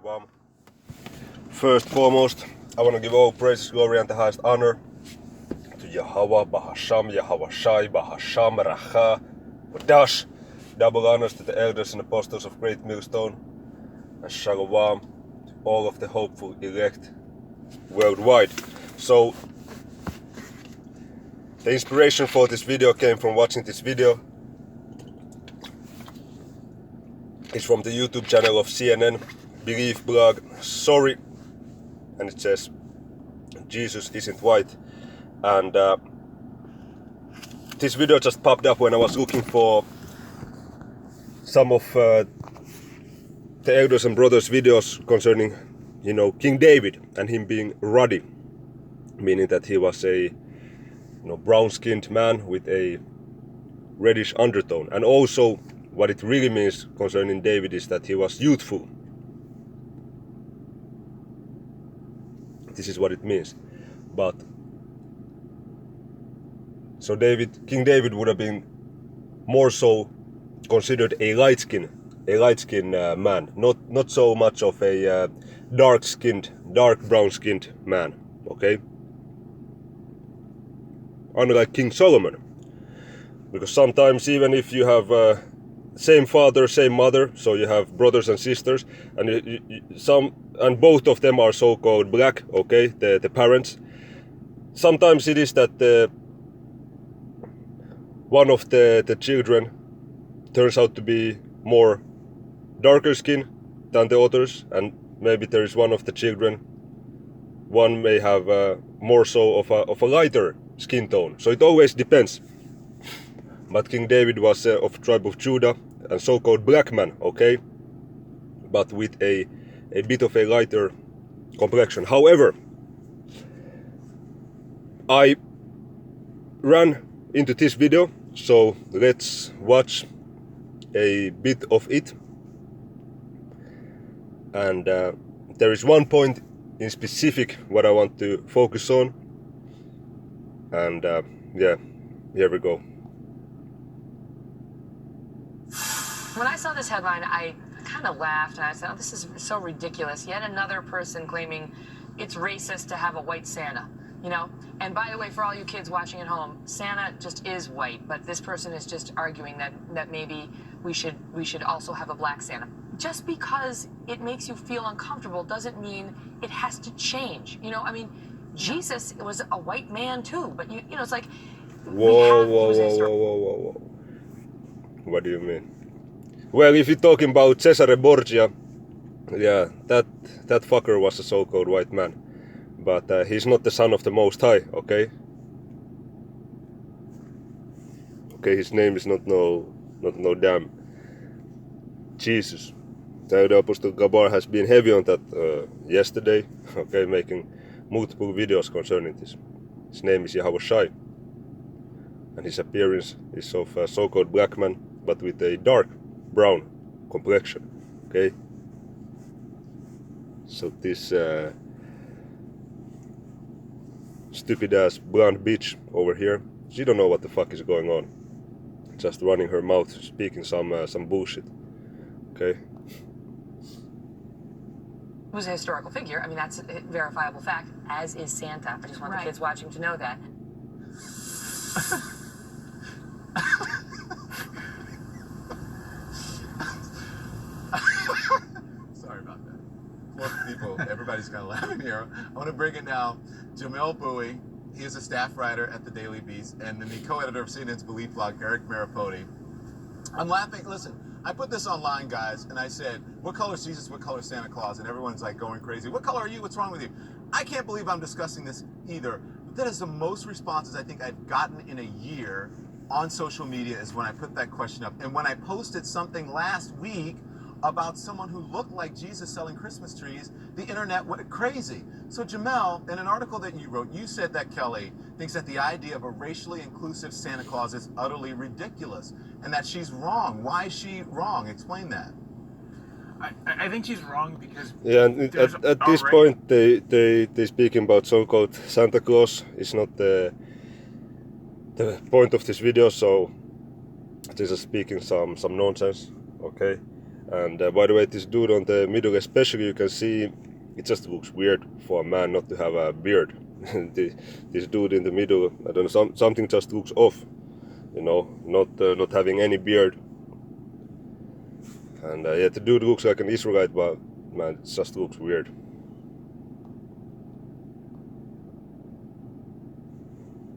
Shalom. First foremost, I want to give all praise, glory, and the highest honor to Yahweh, Bahasham, Yahweh Shai, Bahasham, Racha, Dash. Double honors to the elders and apostles of Great Millstone, and Shalom to all of the hopeful elect worldwide. So, the inspiration for this video came from watching this video. It's from the YouTube channel of CNN, Belief blog, sorry, and it says Jesus isn't white. And this video just popped up when I was looking for some of the elders and brothers videos concerning, King David and him being ruddy, meaning that he was a brown-skinned man with a reddish undertone. And also what it really means concerning David is that he was youthful. This is what it means. But so King David would have been more so considered a light-skinned man, not so much of a dark brown-skinned man. Okay, unlike King Solomon, because sometimes even if you have same father, same mother, so you have brothers and sisters, and both of them are so-called black, okay, the parents. Sometimes it is that one of the children turns out to be more darker skin than the others, and maybe there is one of the children, one may have more so of a lighter skin tone. So it always depends. But King David was of tribe of Judah and so-called black man, okay, but with a bit of a lighter complexion. However, I ran into this video, so let's watch a bit of it. And there is one point in specific what I want to focus on, and yeah, here we go. When I saw this headline, I kind of laughed and I said, oh, this is so ridiculous. Yet another person claiming it's racist to have a white Santa, And by the way, for all you kids watching at home, Santa just is white, but this person is just arguing that maybe we should also have a black Santa. Just because it makes you feel uncomfortable doesn't mean it has to change. Jesus was a white man too, but it's like Whoa. What do you mean? Well, if you're talking about Cesare Borgia, yeah, that fucker was a so-called white man. But he's not the son of the Most High, okay? Okay, his name is not no damn Jesus. The Apostle Gabar has been heavy on that yesterday, okay, making multiple videos concerning this. His name is Yahweh Shai, and his appearance is of a so-called black man, but with a dark brown complexion, okay? So this stupid ass blonde bitch over here, she don't know what the fuck is going on. Just running her mouth, speaking some bullshit, okay? Who's a historical figure. I mean, that's a verifiable fact, as is Santa. I just want the kids watching to know that. Sorry about that. Well, people, everybody's kind of laughing here. I want to bring in now Jamel Bowie. He is a staff writer at the Daily Beast and then the co-editor of CNN's Belief blog, Eric Maripodi. I'm laughing. Listen, I put this online, guys, and I said, what color is Jesus, what color is Santa Claus? And everyone's like going crazy. What color are you? What's wrong with you? I can't believe I'm discussing this either. But that is the most responses I think I've gotten in a year on social media is when I put that question up. And when I posted something last week about someone who looked like Jesus selling Christmas trees, the internet went crazy. So Jamel, in an article that you wrote, you said that Kelly thinks that the idea of a racially inclusive Santa Claus is utterly ridiculous and that she's wrong. Why is she wrong? Explain that. I think she's wrong because at this point they speaking about so-called Santa Claus is not the point of this video, so they're just speaking some nonsense, okay? And by the way, this dude on the middle especially, you can see it just looks weird for a man not to have a beard. This dude in the middle, I don't know, something just looks off, you know, not having any beard. And yeah, the dude looks like an Israelite, but man, it just looks weird.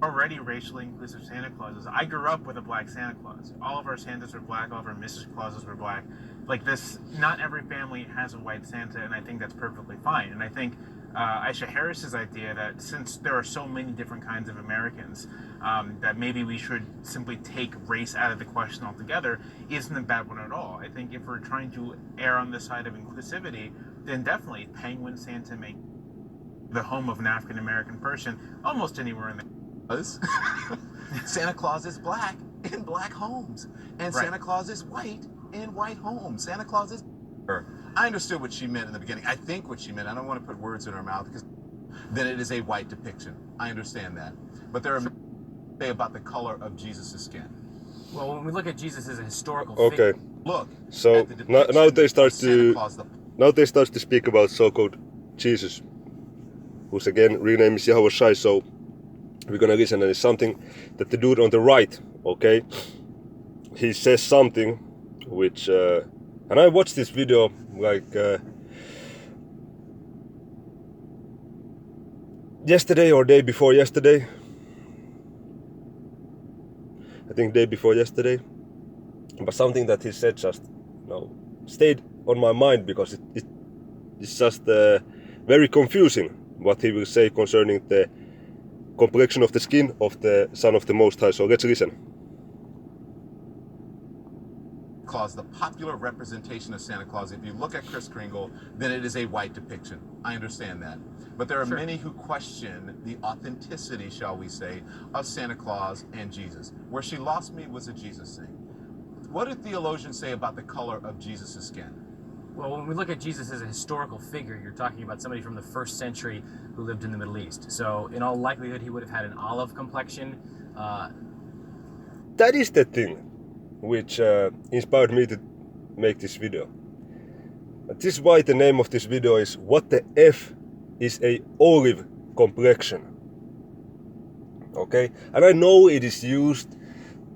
Already racially inclusive Santa Clauses. I grew up with a black Santa Claus. All of our Santas were black, all of our Mrs. Clauses were black. Like this, not every family has a white Santa, and I think that's perfectly fine. And I think Aisha Harris's idea that since there are so many different kinds of Americans, that maybe we should simply take race out of the question altogether isn't a bad one at all. I think if we're trying to err on the side of inclusivity, then definitely Penguin Santa make the home of an African American person almost anywhere in the Santa Claus is black in black homes, and Right. Santa Claus is white in white homes. Santa Claus is. I understood what she meant in the beginning. I think what she meant. I don't want to put words in her mouth because then it is a white depiction. I understand that, but there are say about the color of Jesus' skin. Well, when we look at Jesus as a historical Okay, figure, Look. so at the now depiction they start of Santa to Claus, now they start to speak about so-called Jesus, who's again real name is Yahweh Shai. So we're gonna listen, and it's something that the dude on the right, okay, he says something which, and I watched this video like yesterday or day before yesterday. I think day before yesterday. But something that he said just, you know, stayed on my mind because it's just very confusing what he will say concerning the complexion of the skin of the Son of the Most High. So let's listen. Claus, the popular representation of Santa Claus, if you look at Kris Kringle, then it is a white depiction. I understand that. But there are Sure. many who question the authenticity, shall we say, of Santa Claus and Jesus. Where she lost me was a Jesus thing. What do theologians say about the color of Jesus' skin? well, when we look at Jesus as a historical figure, you're talking about somebody from the 1st century who lived in the Middle East. So in all likelihood, he would have had an olive complexion. That is the thing which inspired me to make this video. And this is why the name of this video is What the F is a Olive Complexion. Okay, and I know it is used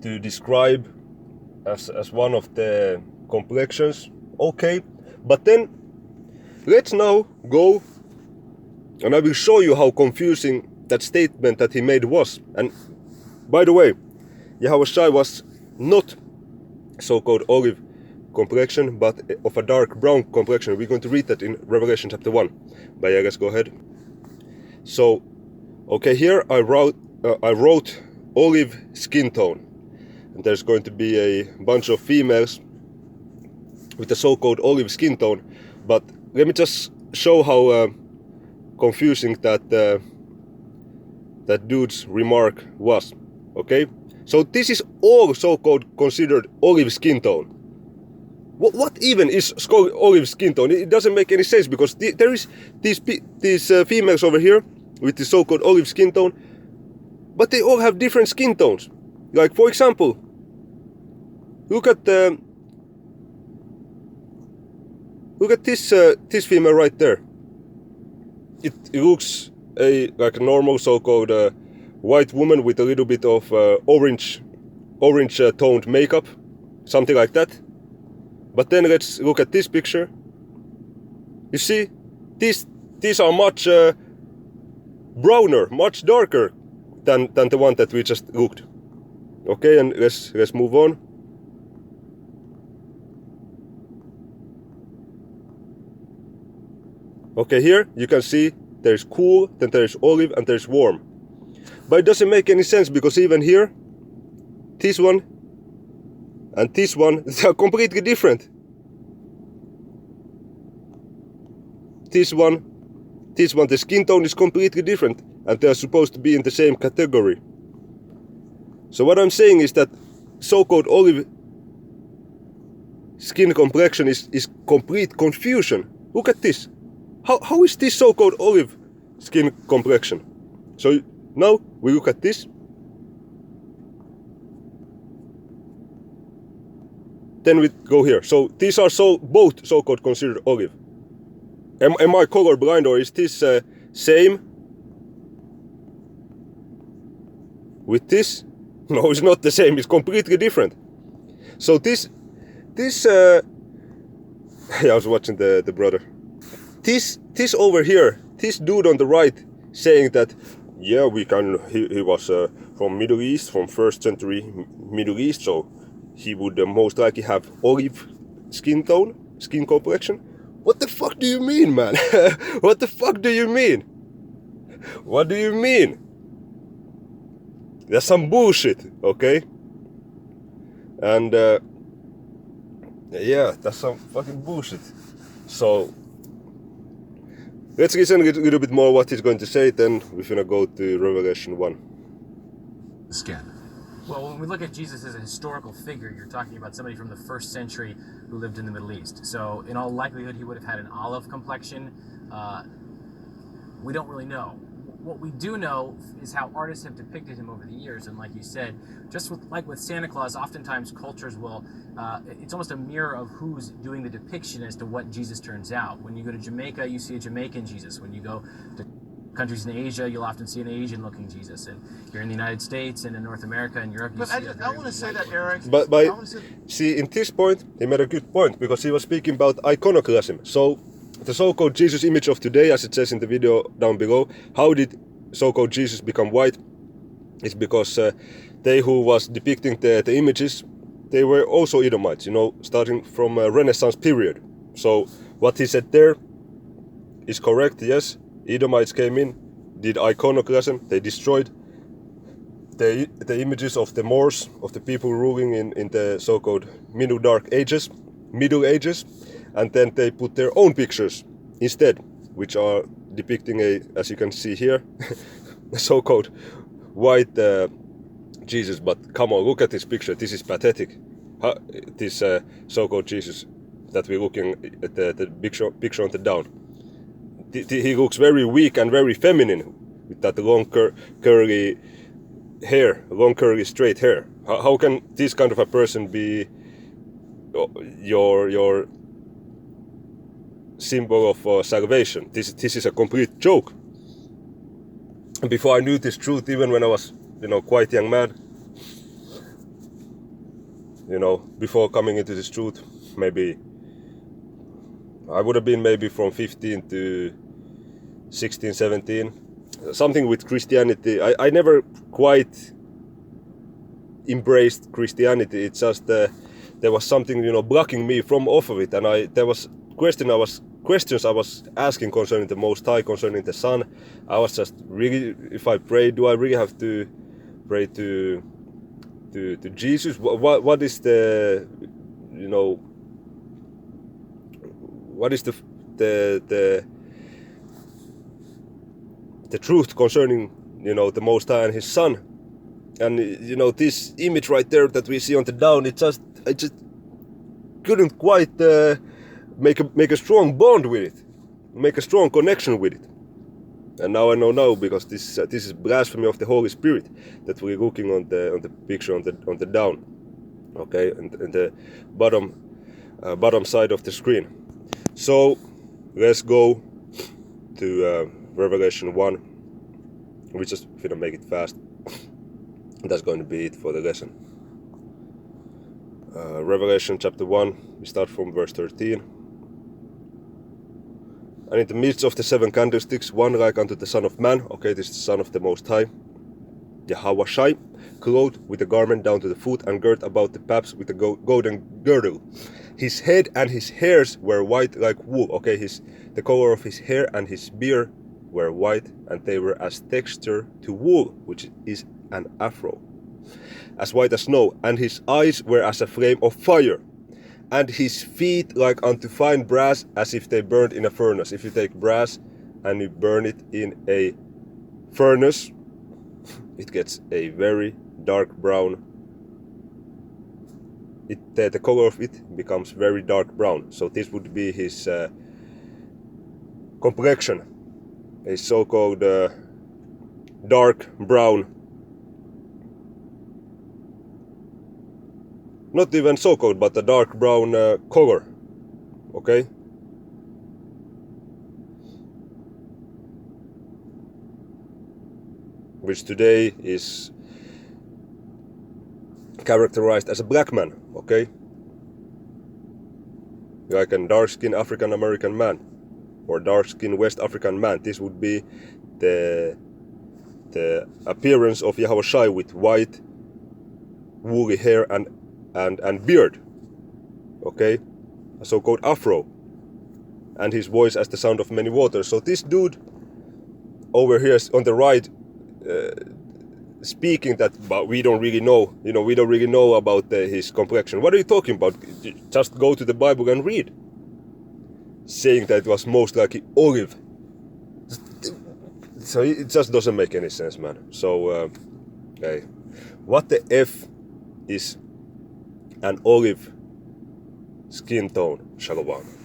to describe as one of the complexions. Okay, but then let's now go and I will show you how confusing that statement that he made was. And by the way, Yahweh Shai was not so-called olive complexion, but of a dark brown complexion. We're going to read that in Revelation chapter 1. But yeah, let's go ahead. So, okay, here I wrote olive skin tone. And there's going to be a bunch of females with a so-called olive skin tone. But let me just show how confusing that dude's remark was. Okay? So this is all so-called considered olive skin tone. What even is olive skin tone? It doesn't make any sense because there is these females over here with the so-called olive skin tone, but they all have different skin tones. Like for example, look at this female right there. It looks like a normal so-called white woman with a little bit of orange toned makeup, something like that. But then let's look at this picture. You see, these are much browner, much darker than the one that we just looked. Okay, and let's move on. Okay, here you can see there's cool, then there's olive, and there's warm. But it doesn't make any sense because even here, this one and this one, they are completely different. This one, the skin tone is completely different and they are supposed to be in the same category. So what I'm saying is that so-called olive skin complexion is complete confusion. Look at this. How is this so-called olive skin complexion? So now we look at this. then we go here. So these are both so-called considered olive. Am I colorblind, or is this same with this? No, it's not the same. It's completely different. So this I was watching the brother. This over here, this dude on the right saying that, yeah, he was from Middle East, from 1st century Middle East, so he would most likely have olive skin complexion. What the fuck do you mean, man? What the fuck do you mean? What do you mean? That's some bullshit, okay? And yeah, that's some fucking bullshit. So let's listen a little bit more what he's going to say, then we're gonna go to Revelation 1. Skin. Well, when we look at Jesus as a historical figure, you're talking about somebody from the 1st century who lived in the Middle East. So in all likelihood, he would have had an olive complexion. We don't really know. What we do know is how artists have depicted him over the years. And like you said, just like with Santa Claus, oftentimes cultures will, it's almost a mirror of who's doing the depiction as to what Jesus turns out. When you go to Jamaica, you see a Jamaican Jesus. When you go to countries in Asia, you'll often see an Asian-looking Jesus. And here in the United States and in North America and Europe, you But see I want to say that, Eric. But I wanna say, see, in this point, he made a good point, because he was speaking about iconoclasm. So the so-called Jesus image of today, as it says in the video down below, how did so-called Jesus become white? It's because they who was depicting the images, they were also Edomites, starting from a Renaissance period. So what he said there is correct, yes. Edomites came in, did iconoclasm, they destroyed the images of the Moors, of the people ruling in the so-called Middle Ages, and then they put their own pictures instead, which are depicting as you can see here, a so-called white Jesus. But come on, look at this picture, this is pathetic. This so-called Jesus that we're looking at, the picture on the down. He looks very weak and very feminine with that long curly hair, long curly straight hair. How can this kind of a person be your symbol of salvation? This is a complete joke. And before I knew this truth, even when I was quite young man, before coming into this truth, maybe I would have been maybe from 15 to 16, 17, something with Christianity. I never quite embraced Christianity. It's just there was something blocking me from off of it, and there was questions I was asking concerning the Most High, concerning the Son. I was just really, if I pray, do I really have to pray to Jesus? What is the what is the truth concerning the Most High and His Son? And this image right there that we see on the down, I just couldn't quite make a strong bond with it, make a strong connection with it. And now I know now, because this is blasphemy of the Holy Spirit that we're looking on the picture on the down, okay, and the bottom side of the screen. So let's go to Revelation 1. We just gonna make it fast. That's going to be it for the lesson. Revelation chapter 1, we start from verse 13. And in the midst of the 7 candlesticks, one like unto the Son of Man, okay, this is the Son of the Most High, Yahweh Shai, clothed with a garment down to the foot, and girt about the paps with a golden girdle. His head and his hairs were white like wool, okay, the color of his hair and his beard were white, and they were as texture to wool, which is an afro, as white as snow, and his eyes were as a flame of fire, and his feet like unto fine brass, as if they burned in a furnace. If you take brass and you burn it in a furnace, it gets a very dark brown. The color of it becomes very dark brown. So this would be his complexion, a so-called dark brown not even so cold, but a dark brown color. Okay? Which today is characterized as a black man, okay? Like a dark-skinned African American man or dark-skinned West African man. This would be the appearance of Yahweh Shai with white woolly hair and beard, okay? A so-called afro, and his voice as the sound of many waters. So this dude over here on the right speaking that, but we don't really know, we don't really know about his complexion. What are you talking about? Just go to the Bible and read. Saying that it was most likely olive. So it just doesn't make any sense, man. So, hey, what the F is an olive skin tone, Shalom?